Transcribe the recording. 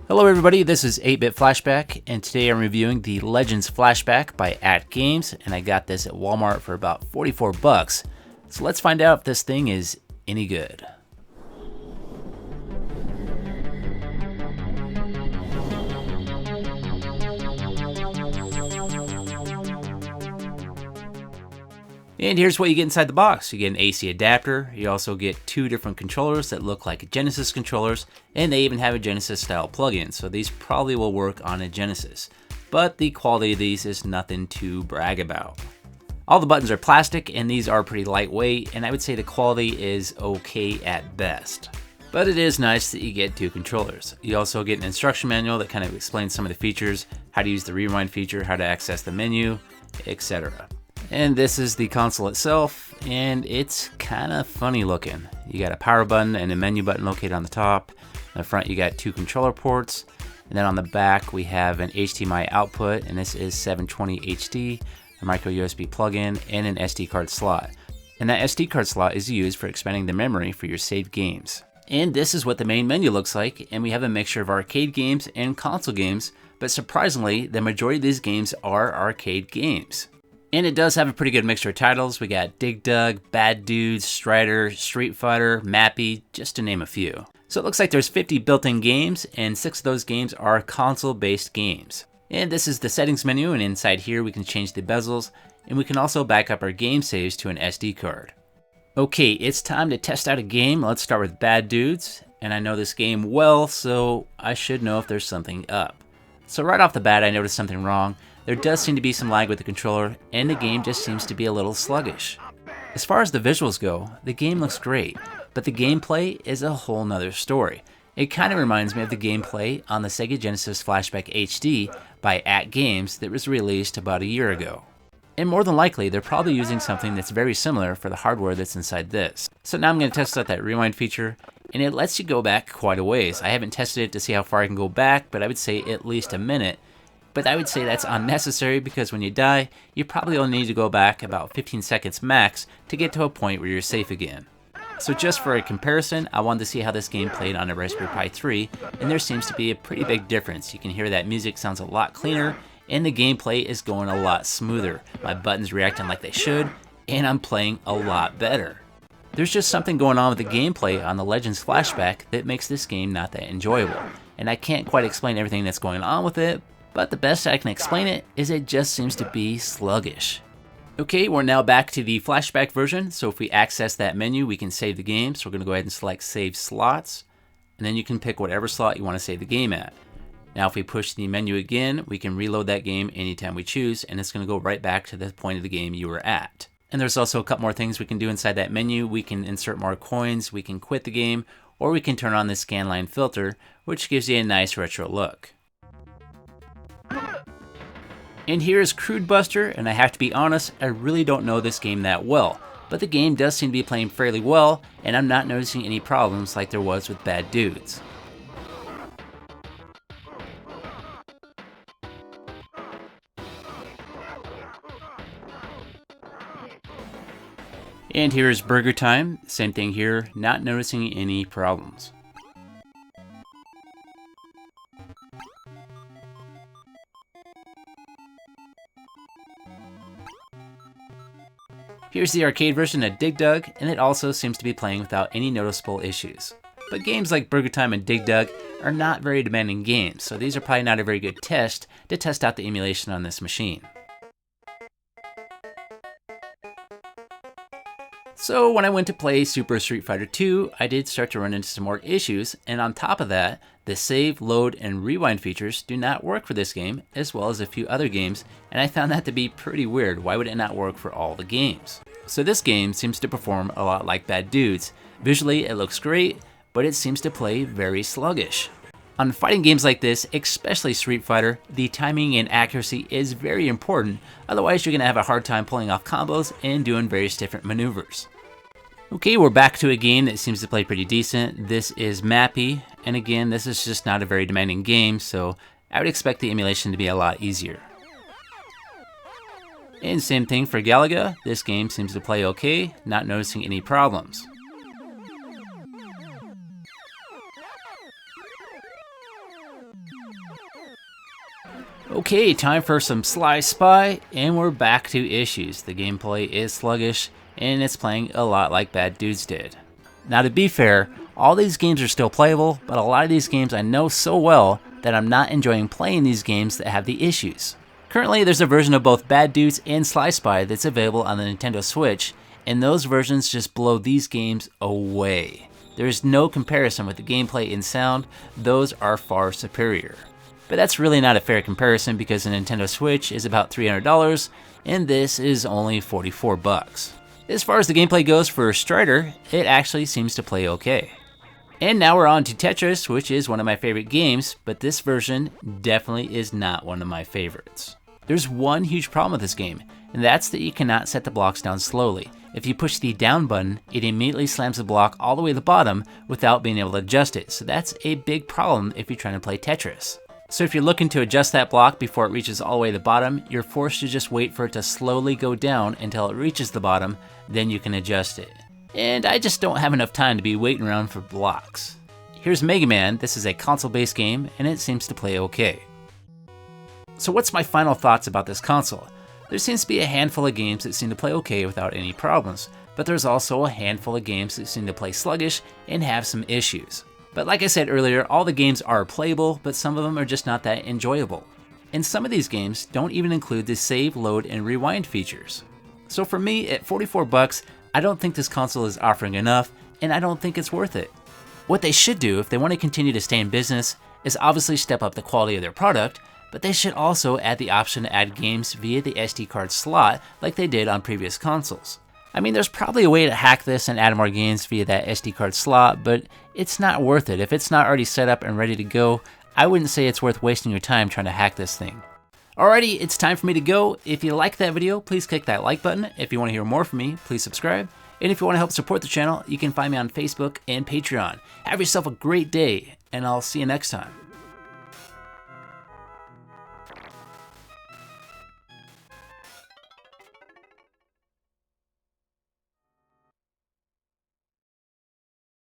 Hello everybody, this is 8-Bit Flashback, and today I'm reviewing the Legends Flashback by AtGames, and I got this at Walmart for about 44 bucks. So let's find out if this thing is any good. And here's what you get inside the box. You get an AC adapter, you also get two different controllers that look like Genesis controllers, and they even have a Genesis style plug-in, so these probably will work on a Genesis. But the quality of these is nothing to brag about. All the buttons are plastic, and these are pretty lightweight, and I would say the quality is okay at best. But it is nice that you get two controllers. You also get an instruction manual that kind of explains some of the features, how to use the rewind feature, how to access the menu, etc. And this is the console itself, and it's kind of funny looking. You got a power button and a menu button located on the top. On the front you got two controller ports, and then on the back we have an HDMI output, and this is 720 HD, a micro USB plug-in, and an SD card slot. And that SD card slot is used for expanding the memory for your saved games. And this is what the main menu looks like, and we have a mixture of arcade games and console games, but surprisingly the majority of these games are arcade games. And it does have a pretty good mixture of titles. We got Dig Dug, Bad Dudes, Strider, Street Fighter, Mappy, just to name a few. So it looks like there's 50 built-in games, and 6 of those games are console-based games. And this is the settings menu, and inside here we can change the bezels, and we can also back up our game saves to an SD card. Okay, it's time to test out a game. Let's start with Bad Dudes, and I know this game well, so I should know if there's something up. So right off the bat I noticed something wrong. There does seem to be some lag with the controller, and the game just seems to be a little sluggish. As far as the visuals go, the game looks great, but the gameplay is a whole nother story. It kind of reminds me of the gameplay on the Sega Genesis Flashback HD by AtGames that was released about a year ago. And more than likely, they're probably using something that's very similar for the hardware that's inside this. So now I'm going to test out that rewind feature, and it lets you go back quite a ways. I haven't tested it to see how far I can go back, but I would say at least a minute. But I would say that's unnecessary because when you die, you probably only need to go back about 15 seconds max to get to a point where you're safe again. So just for a comparison, I wanted to see how this game played on a Raspberry Pi 3, and there seems to be a pretty big difference. You can hear that music sounds a lot cleaner, and the gameplay is going a lot smoother. My buttons reacting like they should, and I'm playing a lot better. There's just something going on with the gameplay on the Legends Flashback that makes this game not that enjoyable, and I can't quite explain everything that's going on with it, but the best I can explain it is it just seems to be sluggish. Okay, we're now back to the Flashback version, so if we access that menu we can save the game, so we're going to go ahead and select Save Slots, and then you can pick whatever slot you want to save the game at. Now if we push the menu again, we can reload that game anytime we choose, and it's going to go right back to the point of the game you were at. And there's also a couple more things we can do inside that menu. We can insert more coins, we can quit the game, or we can turn on the scanline filter, which gives you a nice retro look. And here is Crude Buster, and I have to be honest, I really don't know this game that well, but the game does seem to be playing fairly well, and I'm not noticing any problems like there was with Bad Dudes. And here is Burger Time, same thing here, not noticing any problems. Here's the arcade version of Dig Dug, and it also seems to be playing without any noticeable issues. But games like Burger Time and Dig Dug are not very demanding games, so these are probably not a very good test to test out the emulation on this machine. So when I went to play Super Street Fighter 2, I did start to run into some more issues, and on top of that, the save, load, and rewind features do not work for this game, as well as a few other games, and I found that to be pretty weird. Why would it not work for all the games? So this game seems to perform a lot like Bad Dudes. Visually it looks great, but it seems to play very sluggish. On fighting games like this, especially Street Fighter, the timing and accuracy is very important, otherwise you're going to have a hard time pulling off combos and doing various different maneuvers. Okay, we're back to a game that seems to play pretty decent. This is Mappy, and again, this is just not a very demanding game, so I would expect the emulation to be a lot easier. And same thing for Galaga, this game seems to play okay, not noticing any problems. Okay, time for some Sly Spy, and we're back to issues. The gameplay is sluggish, and it's playing a lot like Bad Dudes did. Now to be fair, all these games are still playable, but a lot of these games I know so well that I'm not enjoying playing these games that have the issues. Currently, there's a version of both Bad Dudes and Sly Spy that's available on the Nintendo Switch, and those versions just blow these games away. There is no comparison with the gameplay and sound, those are far superior. But that's really not a fair comparison because the Nintendo Switch is about $300 and this is only 44 bucks. As far as the gameplay goes for Strider, it actually seems to play okay. And now we're on to Tetris, which is one of my favorite games, but this version definitely is not one of my favorites. There's one huge problem with this game, and that's that you cannot set the blocks down slowly. If you push the down button, it immediately slams the block all the way to the bottom without being able to adjust it, so that's a big problem if you're trying to play Tetris. So if you're looking to adjust that block before it reaches all the way to the bottom, you're forced to just wait for it to slowly go down until it reaches the bottom, then you can adjust it. And I just don't have enough time to be waiting around for blocks. Here's Mega Man. This is a console-based game, and it seems to play okay. So what's my final thoughts about this console? There seems to be a handful of games that seem to play okay without any problems, but there's also a handful of games that seem to play sluggish and have some issues. But like I said earlier, all the games are playable, but some of them are just not that enjoyable. And some of these games don't even include the save, load, and rewind features. So for me, at 44 bucks, I don't think this console is offering enough, and I don't think it's worth it. What they should do if they want to continue to stay in business is obviously step up the quality of their product, but they should also add the option to add games via the SD card slot like they did on previous consoles. I mean, there's probably a way to hack this and add more games via that SD card slot, but it's not worth it. If it's not already set up and ready to go, I wouldn't say it's worth wasting your time trying to hack this thing. Alrighty, it's time for me to go. If you liked that video, please click that like button. If you want to hear more from me, please subscribe. And if you want to help support the channel, you can find me on Facebook and Patreon. Have yourself a great day, and I'll see you next time.